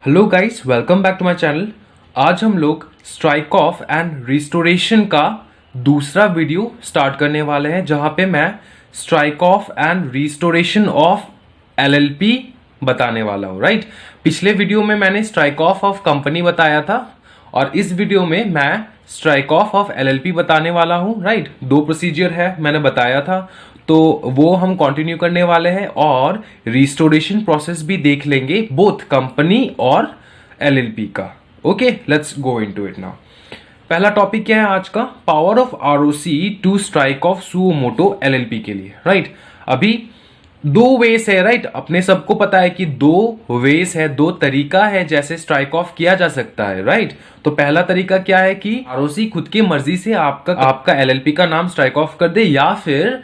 Hello guys, welcome back to my channel. आज हम लोग स्ट्राइक ऑफ एंड रिस्टोरेशन का दूसरा वीडियो स्टार्ट करने वाले हैं, जहां पे मैं strike off and restoration of LLP बताने वाला हूं। राइट, पिछले वीडियो में मैंने स्ट्राइक ऑफ कंपनी बताया था और इस वीडियो में मैं स्ट्राइक ऑफ एलएलपी बताने वाला हूं। राइट, दो प्रोसीजर है मैंने बताया था, तो वो हम कंटिन्यू करने वाले हैं और रिस्टोरेशन प्रोसेस भी देख लेंगे, बोथ कंपनी और एलएलपी का। Okay, let's go into it now. पहला टॉपिक क्या है आज का? Power of ROC to strike off suo moto LLP के लिए। राइट, अभी दो वेस है। राइट, अपने सबको पता है कि दो वेस है, दो तरीका है जैसे स्ट्राइक ऑफ किया जा सकता है। राइट, तो पहला तरीका क्या है कि आरओसी खुद की मर्जी से आपका एलएलपी का नाम स्ट्राइक ऑफ कर दे, या फिर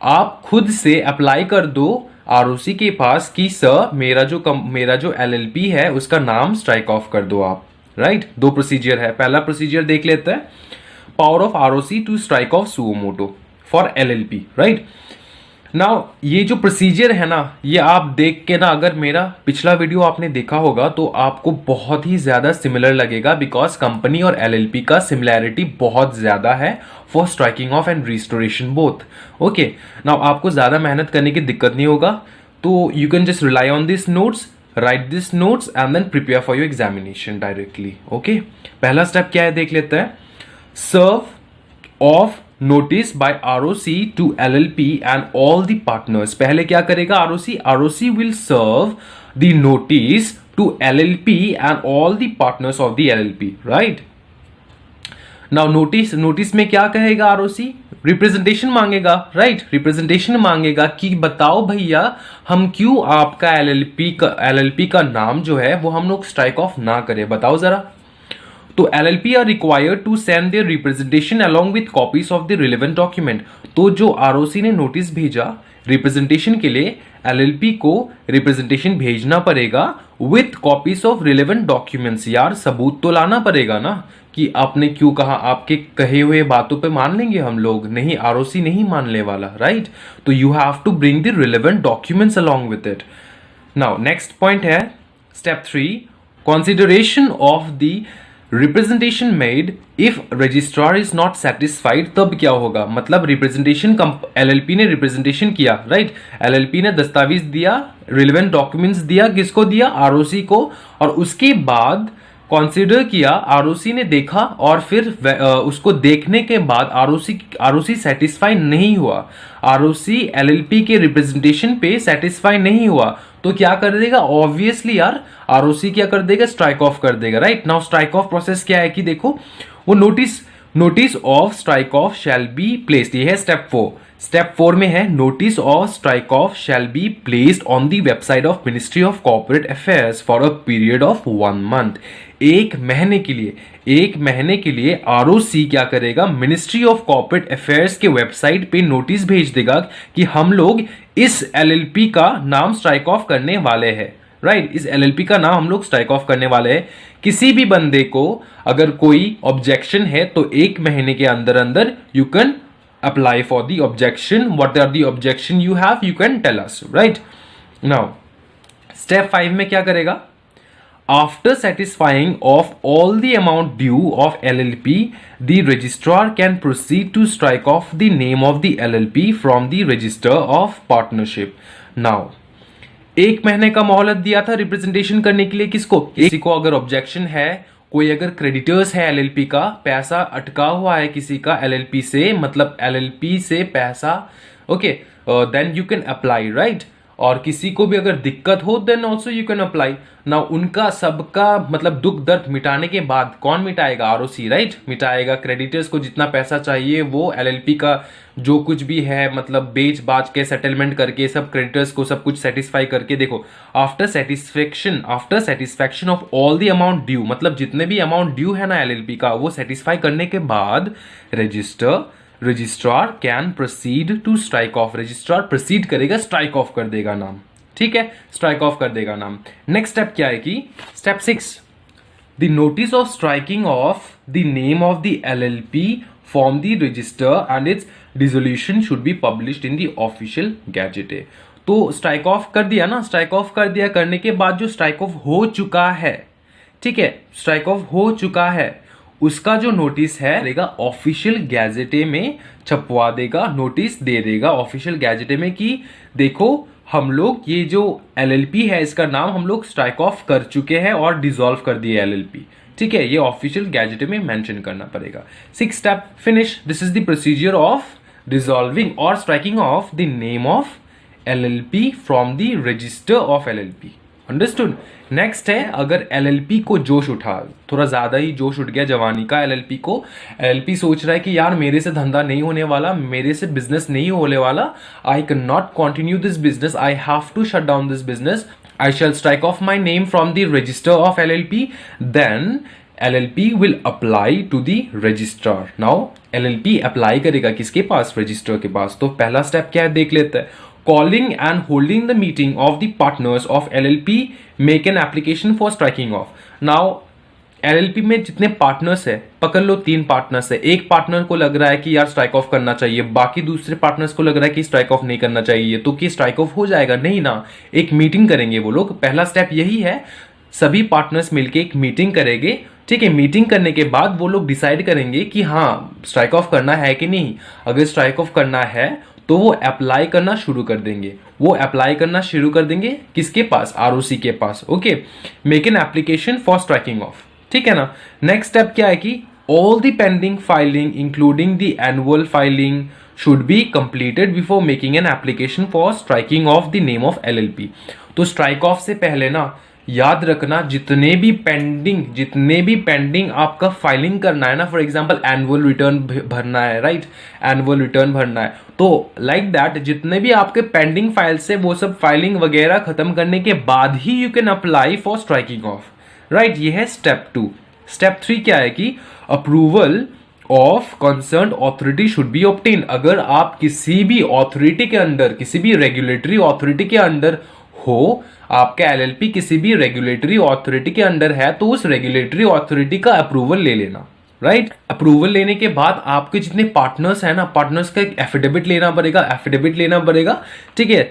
आप खुद से अप्लाई कर दो आरओसी के पास कि सर मेरा जो एलएलपी है उसका नाम स्ट्राइक ऑफ कर दो आप। राइट, दो प्रोसीजर है। पहला प्रोसीजर देख लेते हैं, power of ROC to strike off suo moto for LLP. Right, now ये जो प्रोसीजर है ना, ये आप देख के ना, अगर मेरा पिछला वीडियो आपने देखा होगा तो आपको बहुत ही ज्यादा सिमिलर लगेगा, बिकॉज कंपनी और एलएलपी का सिमिलैरिटी बहुत ज्यादा है for striking off and restoration both. Okay, now आपको ज्यादा मेहनत करने की दिक्कत नहीं होगा, तो you can just rely on this notes, right this notes and then prepare for your examination directly. Okay, पहला स्टेप क्या है देख लेते हैं। Serve of notice by ROC to LLP and all the partners. पहले क्या करेगा ROC will serve the notice to LLP and all the partners of the LLP. Right, now notice में क्या कहेगा आरओसी? रिप्रेजेंटेशन मांगेगा। राइट, रिप्रेजेंटेशन मांगेगा कि बताओ भैया हम क्यों आपका एलएलपी का नाम जो है वो हम लोग स्ट्राइक ऑफ ना करें, बताओ जरा। तो LLP are required to send their representation along with copies of the relevant document. तो जो आरओसी ने नोटिस भेजा रिप्रेजेंटेशन के लिए, LLP को रिप्रेजेंटेशन भेजना पड़ेगा with copies of relevant documents. यार सबूत तो लाना पड़ेगा ना कि आपने क्यों कहा, आपके कहे हुए बातों पे मान लेंगे हम लोग? नहीं, आरओसी नहीं मानने वाला। राइट, तो you have to bring the relevant documents along with it. Now next point है step 3, consideration of the representation made if registrar is not satisfied. तब क्या होगा? मतलब रिप्रेजेंटेशन एलएलपी ने रिप्रेजेंटेशन किया। राइट, एलएलपी ने दस्तावेज दिया, रिलेवेंट डॉक्यूमेंट्स दिया, किसको दिया? आरओसी को। और उसके बाद कंसीडर किया, आरओसी ने देखा, और फिर उसको देखने के बाद आरओसी सेटिस्फाई नहीं हुआ, आरओसी एलएलपी के रिप्रेजेंटेशन पे सेटिस्फाई नहीं हुआ, तो क्या कर देगा? ऑब्वियसली यार आरओसी क्या कर देगा? स्ट्राइक ऑफ कर देगा। Right, now strike off process क्या है कि देखो, वो notice of strike off shall be placed. ये है स्टेप 4। स्टेप 4 में है notice of strike off shall be placed on the website of ministry of corporate affairs for a period of 1 month. एक महीने के लिए आरओसी क्या करेगा? मिनिस्ट्री ऑफ कॉर्पोरेट अफेयर्स के वेबसाइट पे नोटिस भेज देगा कि हम लोग इस एलएलपी का नाम स्ट्राइक ऑफ करने वाले हैं। राइट, इस एलएलपी का नाम हम लोग स्ट्राइक ऑफ करने वाले हैं। किसी भी बंदे को अगर कोई ऑब्जेक्शन है तो 1 महीने के अंदर अंदर you can apply for the objection. What are the objection you have, you can tell us. Right, now step 5 में क्या करेगा? After satisfying of all the amount due of LLP, the registrar can proceed to strike off the name of the LLP from the register of partnership. Now, 1 महीने का मोहलत दिया था representation करने के लिए। किसको? किसी को अगर ऑब्जेक्शन है, कोई अगर क्रेडिटर्स है एलएलपी का, पैसा अटका हुआ है किसी का एलएलपी से, मतलब एलएलपी से पैसा, okay, then you can apply. Right, और किसी को भी अगर दिक्कत हो then also you can apply. ना उनका सबका मतलब दुख दर्द मिटाने के बाद कौन मिटाएगा? आरओसी। राइट, मिटाएगा। क्रेडिटर्स को जितना पैसा चाहिए वो एलएलपी का जो कुछ भी है, मतलब बेच बाच के सेटलमेंट करके सब क्रेडिटर्स को सब कुछ सेटिस्फाई करके, देखो after satisfaction of all the amount due, मतलब जितने भी अमाउंट ड्यू है ना एलएलपी का, वो सेटिस्फाई करने के बाद registrar can proceed to strike off. Registrar proceed करेगा, स्ट्राइक ऑफ कर देगा नाम। ठीक है, स्ट्राइक ऑफ कर देगा नाम। नेक्स्ट स्टेप क्या है कि step 6, the notice of striking off the name of the LLP from the register and it's dissolution should be published in the official gazette. तो स्ट्राइक ऑफ कर दिया ना, स्ट्राइक ऑफ कर दिया, करने के बाद जो स्ट्राइक ऑफ हो चुका है, ठीक है, स्ट्राइक ऑफ हो चुका है, उसका जो नोटिस है देगा ऑफिशियल गैजेटे में छपवा देगा, नोटिस दे देगा ऑफिशियल गैजेटे में कि देखो हम लोग ये जो एलएलपी है इसका नाम हम लोग स्ट्राइक ऑफ कर चुके हैं और डिसॉल्व कर दिए एलएलपी, ठीक है, ये ऑफिशियल गैजेट में मेंशन करना पड़ेगा। 6 step finish. This is the procedure of dissolving और striking off the name of LLP from the register of LLP. Understood. Next है, अगर एलएलपी को जोश उठा, थोड़ा ज्यादा ही जोश उठ गया जवानी का एलएलपी को, एलएलपी सोच रहा है कि यार मेरे से धंधा नहीं होने वाला, मेरे से बिजनेस नहीं होने वाला, I can not continue this business, I have to shut down this business, I shall strike off my name from the register of LLP, then LLP will apply to the registrar. Now LLP apply करेगा किसके पास? Register के पास। तो पहला step क्या है देख लेते हैं। Calling and holding the meeting of the partners of LLP make an application for striking off. Now LLP में जितने पार्टनर्स है, पकड़ लो 3 पार्टनर्स है, एक पार्टनर को लग रहा है कि यार स्ट्राइक ऑफ करना चाहिए, बाकी दूसरे पार्टनर्स को लग रहा है कि स्ट्राइक ऑफ नहीं करना चाहिए, तो कि स्ट्राइक ऑफ हो जाएगा? नहीं ना, एक मीटिंग करेंगे वो लोग। पहला स्टेप यही है, सभी पार्टनर्स मिलकर एक मीटिंग करेंगे, ठीक है। मीटिंग करने के बाद वो लोग डिसाइड करेंगे कि हाँ स्ट्राइक ऑफ करना है कि नहीं। अगर स्ट्राइक ऑफ करना है तो वो अप्लाई करना शुरू कर देंगे, वो अप्लाई करना शुरू कर देंगे किसके पास? आरओसी के पास। Okay, make an application for striking off, ठीक है ना। नेक्स्ट स्टेप क्या है कि all the pending filing including the annual filing should be completed before making an application for striking off the name of LLP. तो strike off से पहले ना याद रखना, जितने भी पेंडिंग आपका फाइलिंग करना है ना, फॉर एग्जांपल एनुअल रिटर्न भरना है, राइट, एनुअल रिटर्न भरना है, तो लाइक दैट जितने भी आपके पेंडिंग फाइल्स है वो सब फाइलिंग वगैरह खत्म करने के बाद ही you can apply for striking off, right. ये है स्टेप 2। स्टेप 3 क्या है कि approval of concerned authority should be obtain. अगर आप किसी भी ऑथोरिटी के अंदर, किसी भी रेगुलेटरी ऑथोरिटी के अंदर हो, आपका एलएलपी किसी भी रेगुलेटरी ऑथोरिटी के अंडर है, तो उस रेगुलेटरी ऑथोरिटी का अप्रूवल ले लेना, राइट। अप्रूवल लेने के बाद आपके जितने पार्टनर्स हैं ना, पार्टनर्स का एक एफिडेविट लेना पड़ेगा, ठीक है।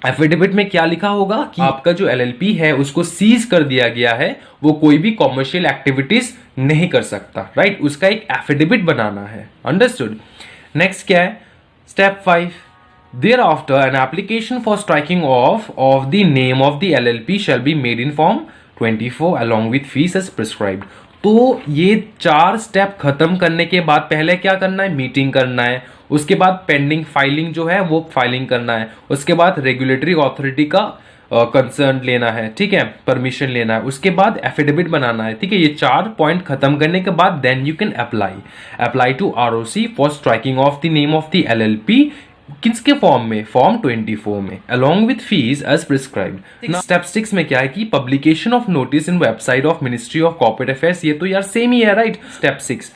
एफिडेविट में क्या लिखा होगा कि आपका जो एलएलपी है उसको सीज कर दिया गया है, वो कोई भी कॉमर्शियल एक्टिविटीज नहीं कर सकता, राइट। उसका एक एफिडेविट बनाना है। अंडरस्टूड। नेक्स्ट क्या है? Step 5। Thereafter, an application for striking off of the name of the LLP shall be made in Form 24 along with fees as prescribed. तो ये 4 स्टेप खत्म करने के बाद पहले क्या करना है? मीटिंग करना है, उसके बाद पेंडिंग फाइलिंग जो है वो फाइलिंग करना है, उसके बाद रेगुलेटरी ऑथोरिटी का कंसर्न लेना है, ठीक है, परमिशन लेना है, उसके बाद एफिडेविट बनाना है, ठीक है। ये 4 पॉइंट खत्म करने के बाद then you can apply to ROC for striking off the name of the LLP. किसके फॉर्म में? फॉर्म 24 में, along with fees as prescribed। Step 6 में क्या है कि publication of notice in website of ministry of corporate affairs. ये तो यार सेम ही है, राइट। स्टेप 6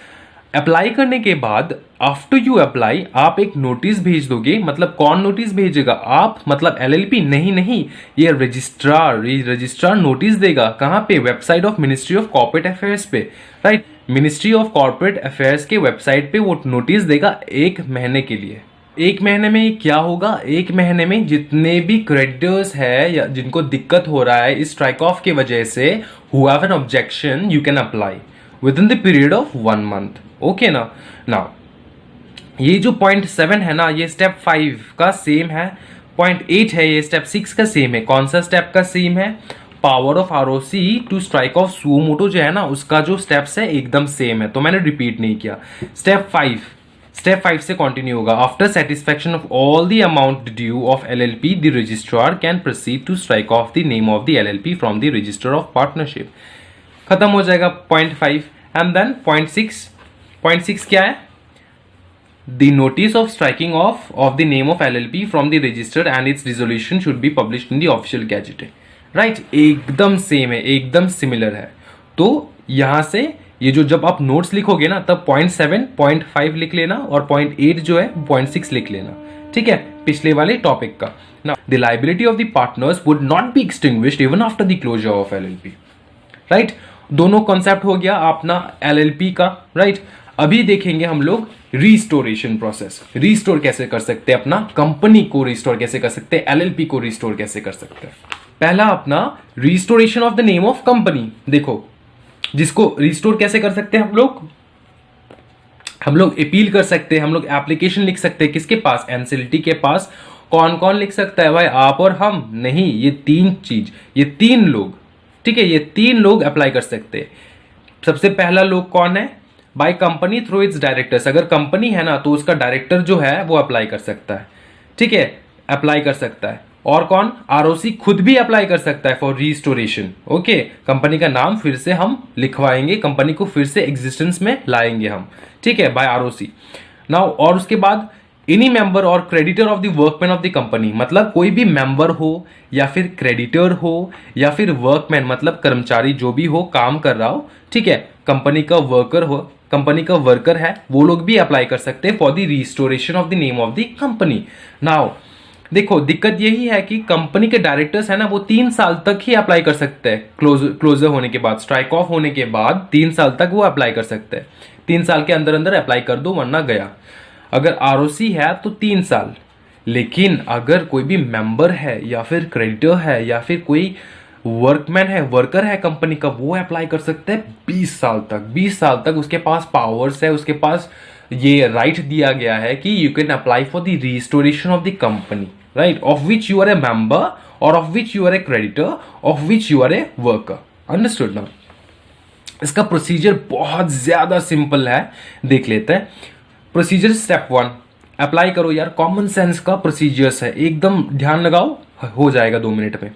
अप्लाई करने के बाद आफ्टर यू अप्लाई आप एक नोटिस भेज दोगे। मतलब कौन नोटिस भेजेगा? आप, मतलब एलएलपी? नहीं, ये रजिस्ट्रार नोटिस देगा। कहां पे? Website of ministry of corporate affairs पे, right. Ministry of corporate affairs के वेबसाइट पे वो नोटिस देगा 1 महीने के लिए। 1 महीने में क्या होगा? 1 महीने में जितने भी क्रेडिटर्स है या जिनको दिक्कत हो रहा है इस स्ट्राइक ऑफ की वजह से, who have an objection, you can apply with in the period of 1 month. Okay ना। नाउ ये जो पॉइंट 7 है ना, ये स्टेप 5 का सेम है। पॉइंट 8 है, ये स्टेप 6 का सेम है। कौन सा स्टेप का सेम है? Power of ROC to strike off suo moto जो है ना, उसका जो स्टेप्स है एकदम सेम है, तो मैंने रिपीट नहीं किया। स्टेप 5 से कंटिन्यू होगा। After satisfaction of all the amount due of LLP, the registrar can proceed to strike off the name of the LLP from the register of partnership. खत्म हो जाएगा पॉइंट 5। एंड देन पॉइंट 6 क्या है? The notice of striking off the name of LLP from the register and it's resolution should be published in the official gazette, right. एकदम same है, एकदम similar है। तो यहां से ये जो जब आप नोट्स लिखोगे ना, तब पॉइंट 7, पॉइंट 5 लिख लेना और पॉइंट 8 जो है पॉइंट 6 लिख लेना, ठीक है, पिछले वाले टॉपिक का। Now the liability of the partners would not be extinguished even after the closure of LLP, right. दोनों कॉन्सेप्ट हो गया अपना एलएलपी का, राइट। अभी देखेंगे हम लोग रिस्टोरेशन प्रोसेस, रिस्टोर कैसे कर सकते हैं, अपना कंपनी को रिस्टोर कैसे कर सकते हैं, एलएलपी को रिस्टोर कैसे कर सकते हैं। पहला अपना restoration of the name of company. देखो, जिसको रिस्टोर कैसे कर सकते हैं हम लोग अपील कर सकते हैं, हम लोग एप्लीकेशन लिख सकते हैं, किसके पास, एनसीएलटी के पास। कौन कौन लिख सकता है भाई, आप और हम नहीं, ये तीन लोग, ठीक है, ये तीन लोग अप्लाई कर सकते हैं। सबसे पहला लोग कौन है, by company through it's directors. अगर कंपनी है ना तो उसका डायरेक्टर जो है वो अप्लाई कर सकता है, ठीक है, अप्लाई कर सकता है। और कौन, आरओसी खुद भी अप्लाई कर सकता है फॉर रिस्टोरेशन। ओके, कंपनी का नाम फिर से हम लिखवाएंगे, कंपनी को फिर से एग्जिस्टेंस में लाएंगे हम, ठीक है, बाय आरओसी नाउ। और उसके बाद एनी मेंबर और creditor of the workman of the company, मतलब कोई भी मेंबर हो या फिर क्रेडिटर हो या फिर वर्कमैन मतलब कर्मचारी जो भी हो, काम कर रहा हो, ठीक है, कंपनी का वर्कर हो, कंपनी का वर्कर है, वो लोग भी अप्लाई कर सकते हैं for the restoration of the name of the company. Now देखो, दिक्कत यही है कि कंपनी के डायरेक्टर्स है ना, वो 3 साल तक ही अप्लाई कर सकते हैं, क्लोजर होने के बाद, स्ट्राइक ऑफ होने के बाद 3 साल तक वो अप्लाई कर सकते हैं। 3 साल के अंदर अंदर अप्लाई कर दो वरना गया। अगर आरओसी है तो 3 साल, लेकिन अगर कोई भी मेंबर है या फिर क्रेडिटर है या फिर कोई वर्कमैन है, वर्कर है कंपनी का, वो अप्लाई कर सकते हैं 20 साल तक। 20 साल तक उसके पास पावर्स है, उसके पास ये राइट दिया गया है कि you can apply for the restoration of the company, right, of which you are a member और of which you are a creditor, of which you are a worker. Understood ना? इसका प्रोसीजर बहुत ज्यादा simple है, देख लेते हैं। Procedure step 1, apply करो यार, कॉमन सेंस का प्रोसीजर्स है, एकदम ध्यान लगाओ, हो जाएगा 2 मिनट में।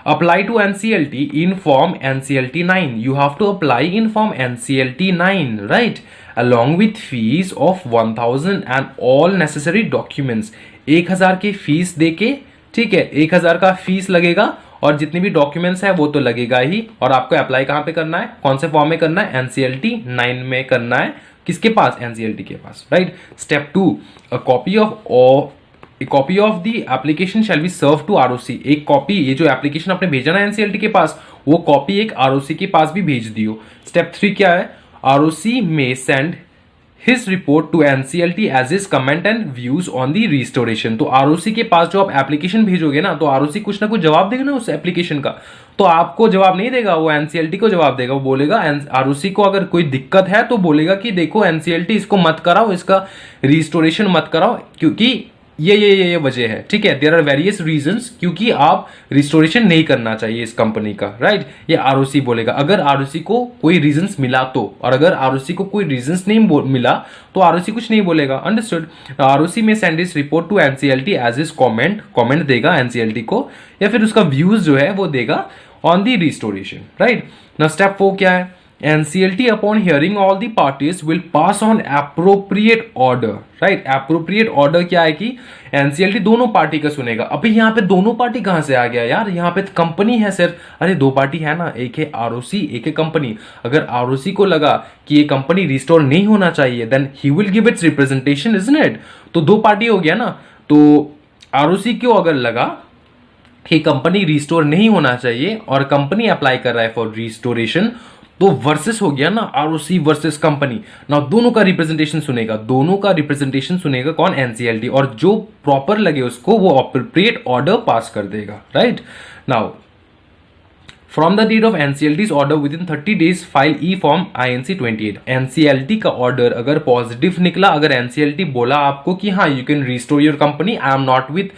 Apply to NCLT in form NCLT 9, you have to apply in form NCLT 9, right, along with fees of 1000 and all necessary documents। 1000 की फीस देके, ठीक है, 1000 का फीस लगेगा और जितने भी डॉक्यूमेंट्स है वो तो लगेगा ही। और आपको अप्लाई कहां पे करना है, कौन से फॉर्म में करना है, एनसीएलटी 9 में करना है। किसके पास, एनसीएलटी के पास, right. Step 2, a copy of the application shall be served to ROC। एक कॉपी, ये जो एप्लीकेशन आपने भेजा ना एनसीएलटी के पास, वो कॉपी एक आरओसी के पास भी भेज दियो। स्टेप 3 क्या है, ROC may send his report to NCLT as his comment and views on the restoration। तो ROC के पास जो आप एप्लीकेशन भेजोगे ना, तो ROC कुछ ना कुछ जवाब देगा ना उस एप्लीकेशन का। तो आपको जवाब नहीं देगा, वो NCLT को जवाब देगा। वो बोलेगा, ROC को अगर कोई दिक्कत है तो बोलेगा कि देखो NCLT इसको मत कराओ, इसका रिस्टोरेशन मत कराओ, क्योंकि ये वजह है, ठीक है, देयर आर वेरियस रीजंस, क्योंकि आप रिस्टोरेशन नहीं करना चाहिए इस कंपनी का, राइट। ये आरओसी बोलेगा। अगर आरओसी को कोई रीजंस मिला तो, और अगर आरओसी को कोई रीजंस नहीं मिला तो आरओसी कुछ नहीं बोलेगा। अंडरस्टूड। आरओसी में send this report to NCLT as is comment देगा एनसीएलटी को, या फिर उसका व्यूज जो है वो देगा on the restoration, right. Now step 4 क्या है, NCLT upon hearing all the parties will pass on appropriate order, right। appropriate order क्या है कि NCLT दोनों पार्टी का सुनेगा। अभी यहाँ पे दोनों पार्टी कहां से आ गया यार, यहाँ पे कंपनी है सिर्फ। अरे 2 पार्टी है ना, एक है आरओसी, एक है कंपनी। अगर आरओसी को लगा कि ये कंपनी रिस्टोर नहीं होना चाहिए, then he will give its representation, isn't it. तो 2 पार्टी हो गया ना। तो आरओसी को अगर लगा कि कंपनी रिस्टोर नहीं होना चाहिए और कंपनी अप्लाई कर रहा है फॉर रिस्टोरेशन, तो वर्सेस हो गया ना, आरओसी वर्सेस कंपनी। ना दोनों का रिप्रेजेंटेशन सुनेगा कौन, एनसीएलटी। और जो प्रॉपर लगे उसको वो अप्रोप्रिएट ऑर्डर पास कर देगा, right. Now from the date of NCLT's order within 30 days file e form INC 28। NCLT का ऑर्डर अगर पॉजिटिव निकला, अगर एनसीएलटी बोला आपको कि हाँ you can restore your company, I am not with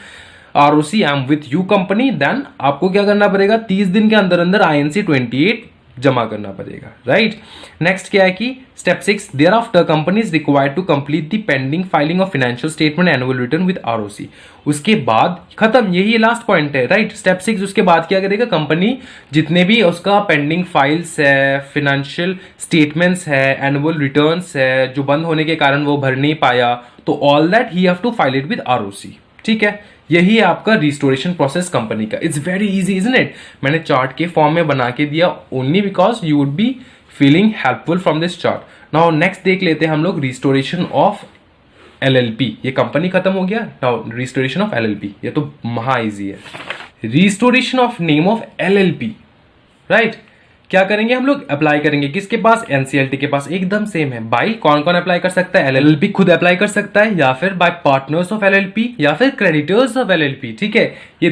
ROC, I am with you company, then आपको क्या करना पड़ेगा, 30 दिन के अंदर अंदर INC 28 जमा करना पड़ेगा, राइट। नेक्स्ट क्या है कि step 6, thereafter company is required to complete the pending filing of financial statement annual return with ROC. उसके बाद खत्म, यही लास्ट पॉइंट है, राइट। स्टेप 6 उसके बाद क्या करेगा, कंपनी जितने भी उसका पेंडिंग फाइल्स है, फाइनेंशियल स्टेटमेंट्स है, एनुअल रिटर्न्स है, जो बंद होने के कारण वो भर नहीं पाया, तो all that he have to file it with ROC, ठीक है। यही है आपका रिस्टोरेशन प्रोसेस कंपनी का। It's very easy, isn't it. मैंने चार्ट के फॉर्म में बना के दिया only because you would be feeling helpful from this chart. Now next देख लेते हैं हम लोग रिस्टोरेशन ऑफ LLP। ये कंपनी खत्म हो गया, नाउ रिस्टोरेशन ऑफ LLP, ये तो महा इजी है। Restoration of name of LLP, right. क्या करेंगे हम लोग, अप्लाई करेंगे किसके पास, एनसीएलटी के पास। एकदम सेम है भाई। कौन कौन अप्लाई कर सकता है, एलएलपी खुद अप्लाई कर सकता है, या फिर बाय पार्टनर्स ऑफ एलएलपी, या फिर क्रेडिटर्स ऑफ एलएलपी। ठीक है, ये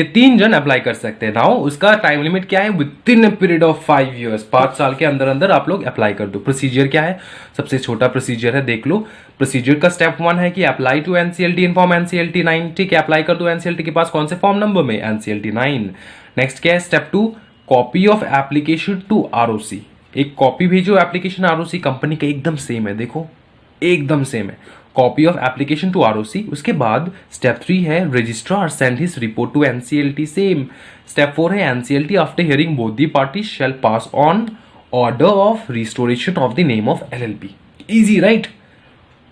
तीन जन अप्लाई कर सकते हैं। नाउ उसका टाइम लिमिट क्या है, with in a period of 5 years, 5 साल के अंदर अंदर आप लोग अप्लाई कर दो। प्रोसीजर क्या है, सबसे छोटा प्रोसीजर है, देख लो। प्रोसीजर का स्टेप 1 है कि apply to NCLT in form NCLT 9। ठीक है, अप्लाई कर दो एनसीएलटी के पास, कौन से फॉर्म नंबर में, एनसीएलटी 9। नेक्स्ट क्या है, step 2, copy of application to ROC. एक कॉपी भेजो एप्लीकेशन आरओसी, कंपनी का एकदम सेम है, देखो एकदम सेम है, copy of application to ROC. उसके बाद स्टेप 3 है registrar send his report to NCLT, same. Step 4 है NCLT after hearing both the party shall pass on order of restoration of the name of LLP. Easy right.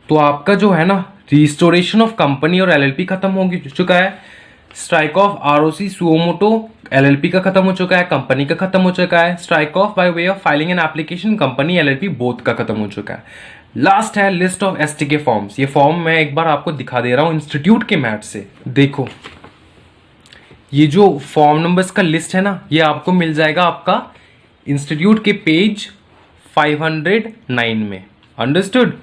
तो आपका जो है ना, restoration of company और LLP खत्म हो चुका है, strike off ROC suo motu LLP का खत्म हो चुका है, कंपनी का खत्म हो चुका है, strike off by way of filing an application company LLP both का खत्म हो चुका है। लास्ट है लिस्ट ऑफ एसटीके फॉर्म्स। ये फॉर्म मैं एक बार आपको दिखा दे रहा हूं इंस्टीट्यूट के मैट से। देखो ये जो फॉर्म नंबर्स का लिस्ट है ना, ये आपको मिल जाएगा आपका इंस्टीट्यूट के पेज 509 में। अंडरस्टूड।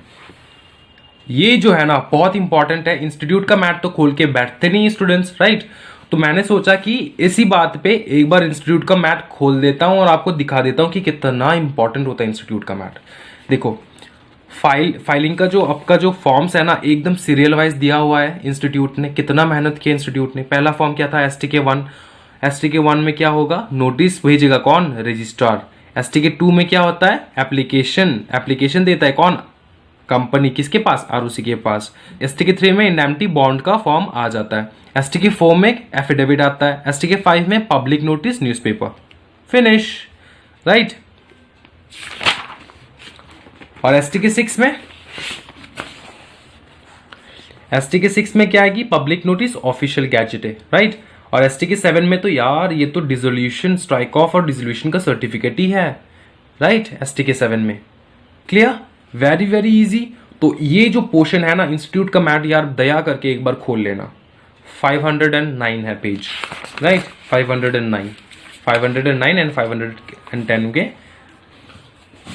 ये जो है ना बहुत इंपॉर्टेंट है। इंस्टीट्यूट का मैट तो खोल के बैठते नहीं स्टूडेंट्स, राइट। तो मैंने सोचा कि इसी बात पे एक बार इंस्टीट्यूट का मैट खोल देता हूं और आपको दिखा देता हूं कि कितना इंपॉर्टेंट होता है इंस्टीट्यूट का मैट। देखो फाइलिंग का जो आपका जो फॉर्म्स है ना, एकदम सीरियल वाइज दिया हुआ है। इंस्टीट्यूट ने कितना मेहनत किया इंस्टीट्यूट ने। पहला फॉर्म क्या था, एसटीके 1। एसटीके 1 में क्या होगा, नोटिस भेजेगा कौन, रजिस्ट्रार। एसटीके 2 में क्या होता है, एप्लीकेशन देता है कौन, कंपनी, किसके पास, आरओसी के पास। एसटीके 3 में इंडेमनिटी बॉन्ड का फॉर्म आ जाता है। एसटीके 4 में एफिडेविट आता है। एसटीके 5 में public notice newspaper. Finish, right. और एसटीके 6 में क्या आएगी, पब्लिक नोटिस ऑफिशियल गैजेट है, राइट। और एसटीके 7 में तो यार ये तो डिसोल्यूशन, स्ट्राइक ऑफ और डिसोल्यूशन का सर्टिफिकेट ही है, राइट। एसटीके 7 में क्लियर, वेरी वेरी इजी। तो ये जो पोर्शन है ना इंस्टीट्यूट का मैट, यार दया करके एक बार खोल लेना। 509 है पेज, राइट। 509 एंड 510 के।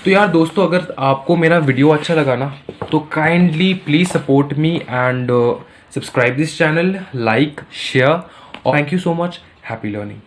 तो यार दोस्तों, अगर आपको मेरा वीडियो अच्छा लगा ना, तो kindly please support me and subscribe this channel, like, share, और thank you so much. Happy learning.